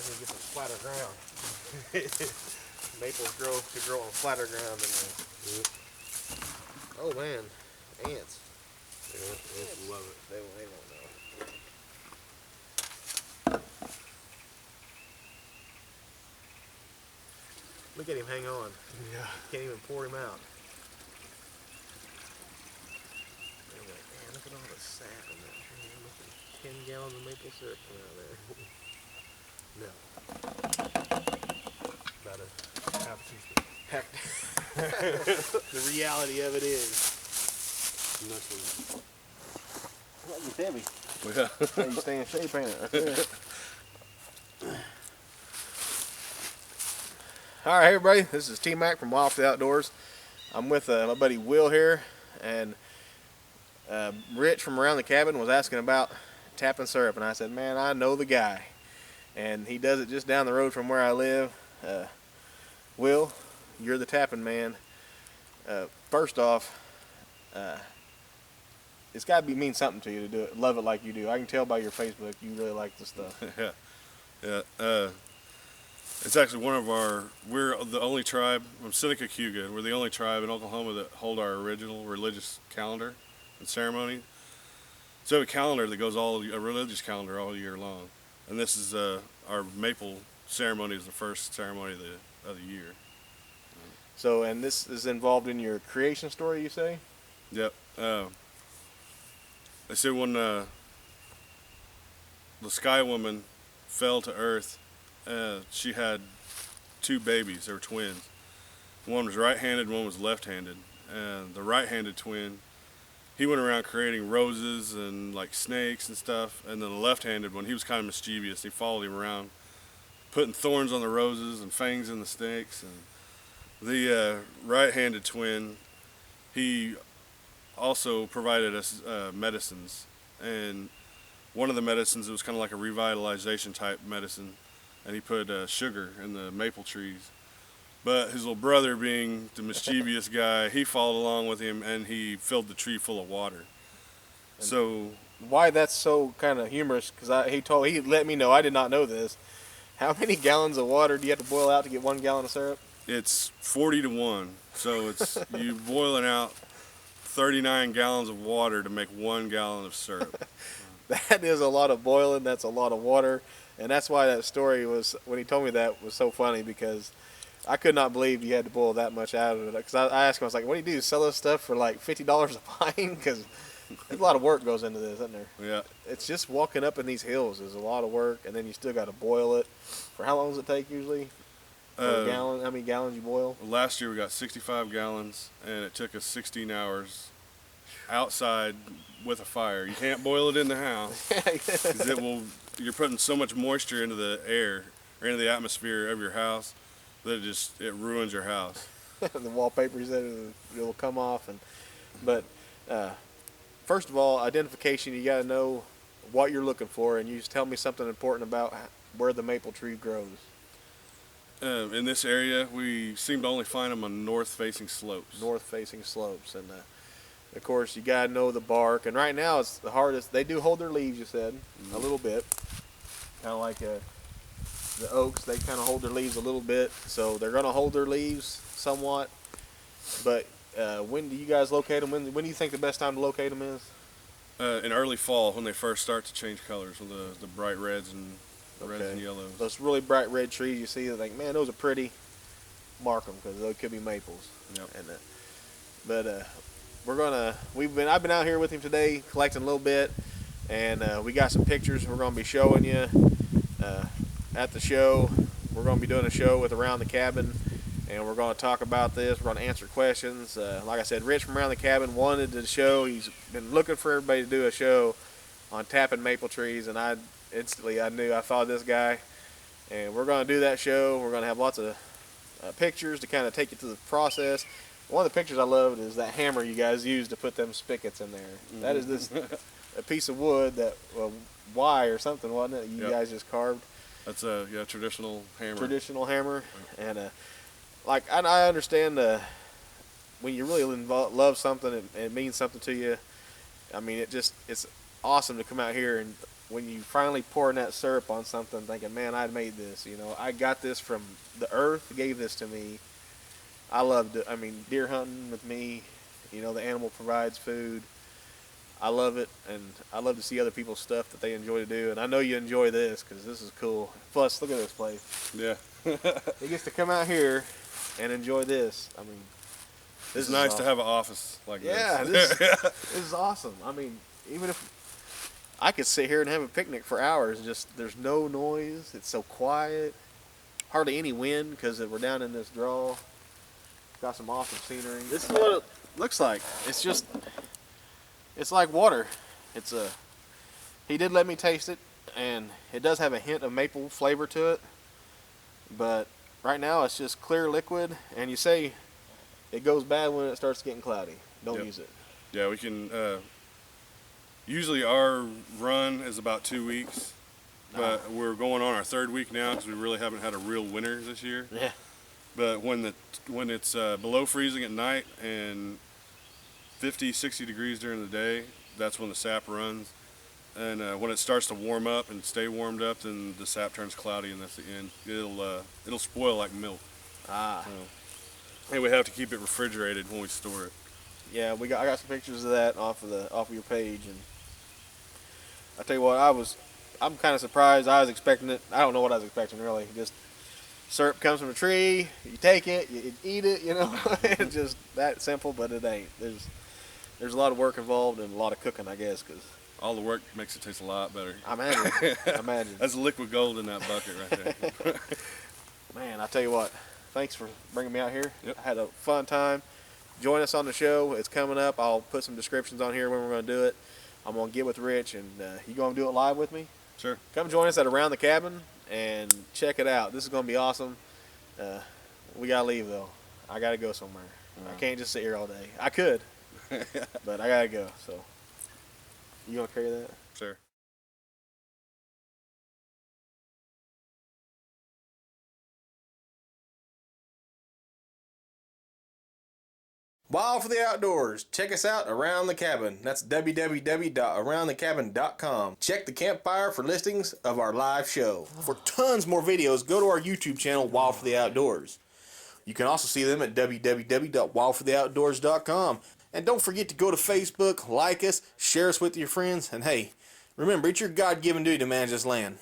need to get some flatter ground. Maples grow on flatter ground than Yep. Oh man, ants. Yeah, ants love it. They won't know. Look at him hang on. Yeah. Can't even pour him out. Man, look at all the sap in that. Man, look at 10 gallons of maple syrup coming out of there. No. About a half a teaspoon. The reality of it is. Next one. Well, it's heavy. Yeah. Hey, you stay in shape, ain't it? Right there. All right, everybody. This is T-Mac from Wild for the Outdoors. I'm with my buddy Will here, and Rich from Around the Cabin was asking about tapping syrup, and I said, man, I know the guy, and he does it just down the road from where I live. Will, you're the tapping man. First off, it's got to mean something to you to do it, love it like you do. I can tell by your Facebook you really like this stuff. Yeah. It's actually we're the only tribe, I'm Seneca Cayuga, we're the only tribe in Oklahoma that hold our original religious calendar and ceremony. So we have a calendar that goes a religious calendar all year long. And this is our maple ceremony is the first ceremony of the year. So, and this is involved in your creation story, you say? Yep. They say when the Sky Woman fell to Earth, she had two babies. They were twins. One was right-handed, one was left-handed. And the right-handed twin, he went around creating roses and like snakes and stuff. And then the left-handed one, he was kind of mischievous. He followed him around, putting thorns on the roses and fangs in the snakes. And the right-handed twin, he also provided us medicines. And one of the medicines, it was kind of like a revitalization type medicine. And he put sugar in the maple trees. But his little brother, being the mischievous guy, he followed along with him and he filled the tree full of water. And so why that's so kind of humorous, because he let me know, I did not know this. How many gallons of water do you have to boil out to get 1 gallon of syrup? it's 40 to 1. So it's you boiling out 39 gallons of water to make 1 gallon of syrup. That is a lot of boiling. That's a lot of water. And that's why that story was, when he told me that, was so funny, because I could not believe you had to boil that much out of it. Because I asked him, I was like, what do you do, sell this stuff for like $50 a pint? Because there's a lot of work goes into this, isn't there? Yeah. It's just walking up in these hills is a lot of work, and then you still got to boil it. For how long does it take usually? For a gallon? How many gallons you boil? Last year we got 65 gallons, and it took us 16 hours outside with a fire. You can't boil it in the house, 'cause you're putting so much moisture into the air or into the atmosphere of your house that it ruins your house. The wallpaper, you said, it'll come off. But first of all, identification, you got to know what you're looking for, and you just tell me something important about where the maple tree grows. In this area, we seem to only find them on north-facing slopes. North-facing slopes, and of course, you got to know the bark. And right now, it's the hardest. They do hold their leaves, you said, a little bit. Kind of like the oaks, they kind of hold their leaves a little bit. So they're going to hold their leaves somewhat. But when do you guys locate them? When do you think the best time to locate them is? In early fall, when they first start to change colors, with the bright reds and yellows. Those really bright red trees you see, they think, man, those are pretty. Mark them, because those could be maples. Yep. And I've been out here with him today collecting a little bit, and we got some pictures we're going to be showing you at the show. We're going to be doing a show with Around the Cabin, and we're going to talk about this. We're going to answer questions. Like I said, Rich from Around the Cabin wanted the show. He's been looking for everybody to do a show on tapping maple trees, and I thought of this guy, and we're going to do that show. We're going to have lots of pictures to kind of take you through the process. One of the pictures I loved is that hammer you guys used to put them spigots in there. Mm-hmm. That is a piece of wood that Y or something, wasn't it? You guys just carved. That's a traditional hammer. Traditional hammer, and I understand when you really love something, it means something to you. I mean, it's awesome to come out here and when you finally pouring that syrup on something, thinking, man, I made this. You know, I got this from the earth, gave this to me. I loved it. I mean, deer hunting with me, you know, the animal provides food. I love it, and I love to see other people's stuff that they enjoy to do. And I know you enjoy this because this is cool. Plus, look at this place. Yeah. He gets to come out here and enjoy this. I mean, It's nice to have an office like yeah, this. this is awesome. I mean, even if I could sit here and have a picnic for hours, just there's no noise. It's so quiet, hardly any wind because we're down in this draw. Got some awesome scenery. This is what it looks like. It's like water. He did let me taste it, and it does have a hint of maple flavor to it. But right now it's just clear liquid, and you say it goes bad when it starts getting cloudy. Don't Yep. use it. Yeah, we can. Usually our run is about 2 weeks, but we're going on our 3rd week now because we really haven't had a real winter this year. Yeah. But when it's below freezing at night and 50, 60 degrees during the day, that's when the sap runs. And when it starts to warm up and stay warmed up, then the sap turns cloudy, and that's the end. It'll spoil like milk. Ah. So, and we have to keep it refrigerated when we store it. Yeah, I got some pictures of that off of your page, and I tell you what, I'm kind of surprised. I was expecting it. I don't know what I was expecting really. Just syrup comes from a tree. You take it, you eat it. You know, it's just that simple. But it ain't. There's a lot of work involved and a lot of cooking, I guess, because All the work makes it taste a lot better. I imagine. That's liquid gold in that bucket right there. Man, I tell you what, thanks for bringing me out here. Yep. I had a fun time. Join us on the show. It's coming up. I'll put some descriptions on here when we're going to do it. I'm going to get with Rich, and you going to do it live with me? Sure. Come join us at Around the Cabin and check it out. This is going to be awesome. We got to leave, though. I got to go somewhere. I can't just sit here all day. I could, but I got to go. So, you going to carry that? Sure. Wild for the Outdoors. Check us out Around the Cabin. That's www.aroundthecabin.com. Check the campfire for listings of our live show. For tons more videos, go to our YouTube channel, Wild for the Outdoors. You can also see them at www.wildfortheoutdoors.com. And don't forget to go to Facebook, like us, share us with your friends, and hey, remember, it's your God-given duty to manage this land.